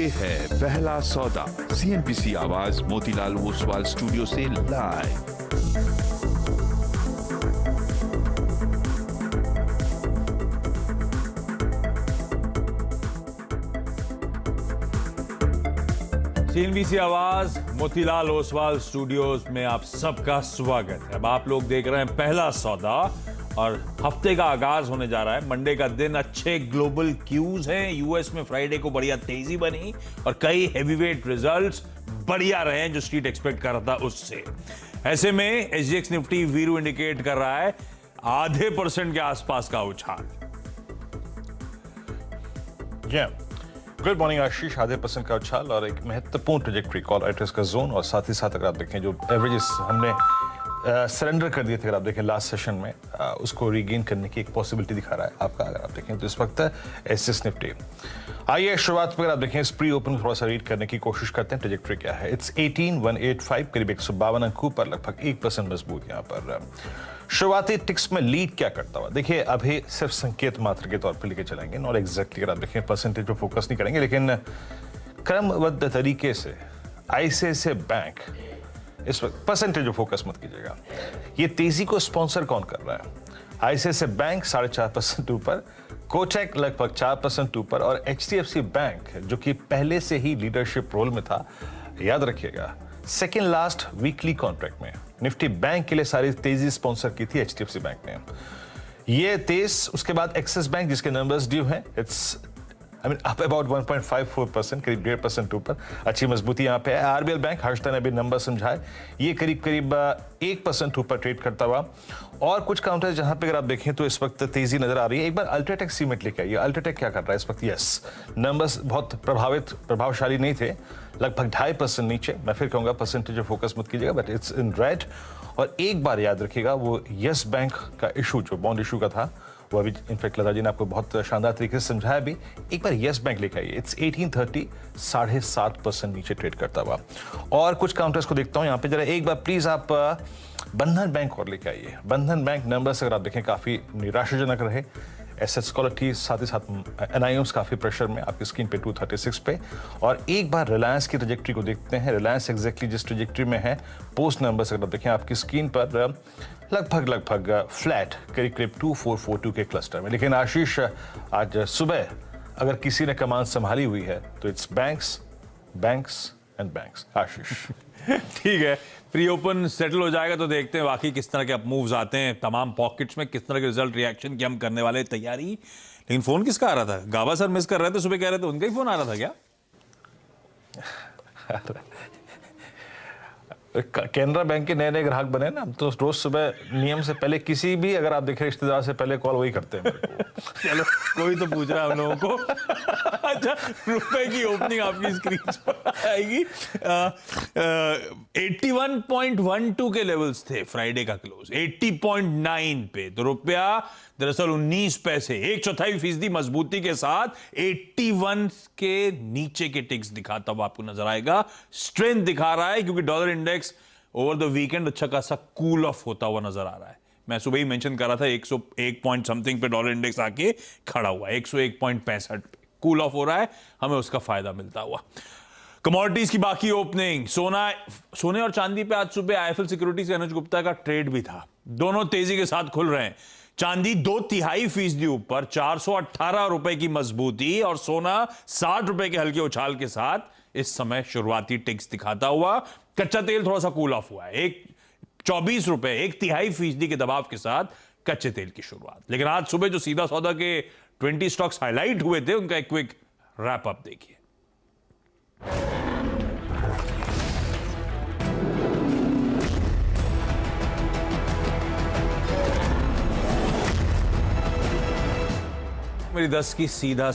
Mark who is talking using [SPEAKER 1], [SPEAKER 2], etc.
[SPEAKER 1] ये है पहला सौदा, CNBC आवाज मोतीलाल ओसवाल स्टूडियो से लाइव।
[SPEAKER 2] CNBC आवाज मोतीलाल ओसवाल स्टूडियोज में आप सबका स्वागत है। अब आप लोग देख रहे हैं पहला सौदा और हफ्ते का आगाज होने जा रहा है। मंडे का दिन अच्छे ग्लोबल क्यूज हैं। यूएस में फ्राइडे को बढ़िया तेजी बनी और कई हेवीवेट रिजल्ट्स बढ़िया रहे हैं जो स्ट्रीट एक्सपेक्ट कर रहा था उससे। ऐसे में SGX निफ्टी वीरू इंडिकेट कर रहा है 0.5% के आसपास का उछाल।
[SPEAKER 3] गुड मॉर्निंग आशीष। 0.5% का उछाल और एक महत्वपूर्ण ट्रेजेक्ट्री कॉल राइटर्स का जोन, और साथ ही साथ अगर आप देखें जो एवरेजेस हमने सरेंडर कर दिए थे, अगर आप देखें लास्ट सेशन में, उसको रीगेन करने की एक पॉसिबिलिटी दिखा रहा है आपका। अगर आप देखें तो इस वक्त SGX निफ्टी, आइए शुरुआत पर अगर आप देखें इस प्री ओपन थोड़ा सा रीड करने की कोशिश करते हैं। ट्रेजेक्ट्री क्या है? इट्स 18,185, करीब 152 अंकों पर, लगभग 1% मजबूत यहाँ पर। शुरुआती टिक्स में लीड क्या करता हुआ, देखिए अभी सिर्फ संकेत मात्र के तौर पर लेके चलेंगे, नॉट एग्जैक्टली। अगर आप देखें परसेंटेज पे फोकस नहीं करेंगे, लेकिन क्रमबद्ध तरीके से ICICI बैंक इस वक्त परसेंटेज पे फोकस मत कीजिएगा। ये तेजी को स्पॉन्सर कौन कर रहा है? ICICI बैंक 4.5% ऊपर, कोटक लगभग 4% ऊपर, और HDFC बैंक जो कि पहले से ही लीडरशिप रोल में था। याद रखिएगा सेकेंड लास्ट वीकली कॉन्ट्रैक्ट में निफ्टी बैंक के लिए सारी तेजी स्पॉन्सर की थी HDFC बैंक ने। ये तेज, उसके बाद एक्सिस बैंक जिसके नंबर्स ड्यू हैं, इट्स अप अबाउट 1.54%, करीब 1.5% ऊपर, अच्छी मजबूती यहाँ पे है। RBL बैंक, हर्षता ने भी नंबर समझाए, ये करीब 1% ऊपर ट्रेड करता हुआ। और कुछ काउंटर जहां पे अगर आप देखें तो इस वक्त तेजी नजर आ रही है। एक बार अल्ट्राटेक सीमेंट लेके आइए। अल्ट्राटेक क्या कर रहा है इस वक्त? यस, नंबर्स बहुत प्रभावशाली नहीं थे, लगभग 2.5% नीचे। मैं फिर कहूंगा परसेंटेज ऑफ फोकस मत कीजिएगा, बट इट्स इन रेड। और एक बार याद रखिएगा वो यस बैंक का इशू, जो बॉन्ड इशू का था, वो अभी इनफैक्ट लता जी ने आपको बहुत शानदार तरीके से समझाया भी। एक बार यस बैंक लेके आइए। इट्स 1830, 7.5% नीचे ट्रेड करता हुआ। और कुछ काउंटर्स को देखता हूं यहाँ पे, जरा एक बार प्लीज आप बंधन बैंक और लेके आइए। बंधन बैंक नंबर्स अगर आप देखें काफी निराशाजनक रहे। एसेट्स क्वालिटी, साथ ही साथ NIMs काफी प्रेशर में आपकी स्क्रीन पे 236 पे। और एक बार रिलायंस की ट्रेजेक्ट्री को देखते हैं। रिलायंस एग्जैक्टली जिस ट्रेजेक्ट्री में है, पोस्ट नंबर्स अगर आप देखें आपकी स्क्रीन पर लगभग फ्लैट, करीब 2442 के क्लस्टर में। लेकिन आशीष, आज सुबह अगर किसी ने कमान संभाली हुई है तो इट्स बैंक्स एंड बैंक्स। आशीष
[SPEAKER 2] ठीक है, प्री ओपन सेटल हो जाएगा तो देखते हैं बाकी किस तरह के अप मूव्स आते हैं, तमाम पॉकेट्स में किस तरह के रिजल्ट रिएक्शन की हम करने वाले हैं तैयारी। लेकिन फोन किसका आ रहा था? गाबा सर मिस कर रहे थे, सुबह कह रहे थे उनका ही फोन आ रहा था क्या?
[SPEAKER 3] कैनरा बैंक के नए ग्राहक बने ना, तो रोज सुबह नियम से पहले किसी भी, अगर आप देखें रिश्तेदार से पहले कॉल वही करते हैं।
[SPEAKER 2] चलो, कोई तो पूछ रहा है हम लोगों को। अच्छा, रुपए की ओपनिंग आपकी स्क्रीन पर आएगी। 81.12 के लेवल्स थे फ्राइडे का क्लोज, 80.9 पे। तो रुपया दरअसल 19 पैसे, 1/4% मजबूती के साथ 81 के नीचे के टिक्स दिखाता हुआ आपको नजर आएगा। स्ट्रेंथ दिखा रहा है क्योंकि dollar index over the weekend अच्छा खासा कूल ऑफ होता हुआ नजर आ रहा है। मैं सुबह ही मेंशन कर रहा था 101 पॉइंट समथिंग पे डॉलर इंडेक्स आके खड़ा हुआ है, 101.65 पे कूल ऑफ हो रहा है, हमें उसका फायदा मिलता हुआ। कमोडिटीज की बाकी ओपनिंग, सोने और चांदी पे आज सुबह IIFL सिक्योरिटीज से अनुज गुप्ता का ट्रेड भी था। दोनों तेजी के साथ खुल रहे हैं। चांदी 2/3% ऊपर, 418 रुपए की मजबूती, और सोना 60 रुपए के हल्के उछाल के साथ इस समय शुरुआती टिक्स दिखाता हुआ। कच्चा तेल थोड़ा सा कूल ऑफ हुआ है, 24 रुपए, 1/3% के दबाव के साथ कच्चे तेल की शुरुआत। लेकिन आज सुबह जो सीधा सौदा के 20 स्टॉक्स हाईलाइट हुए थे, उनका एक क्विक रैप अप देखिए। मेरी 10 की सीधा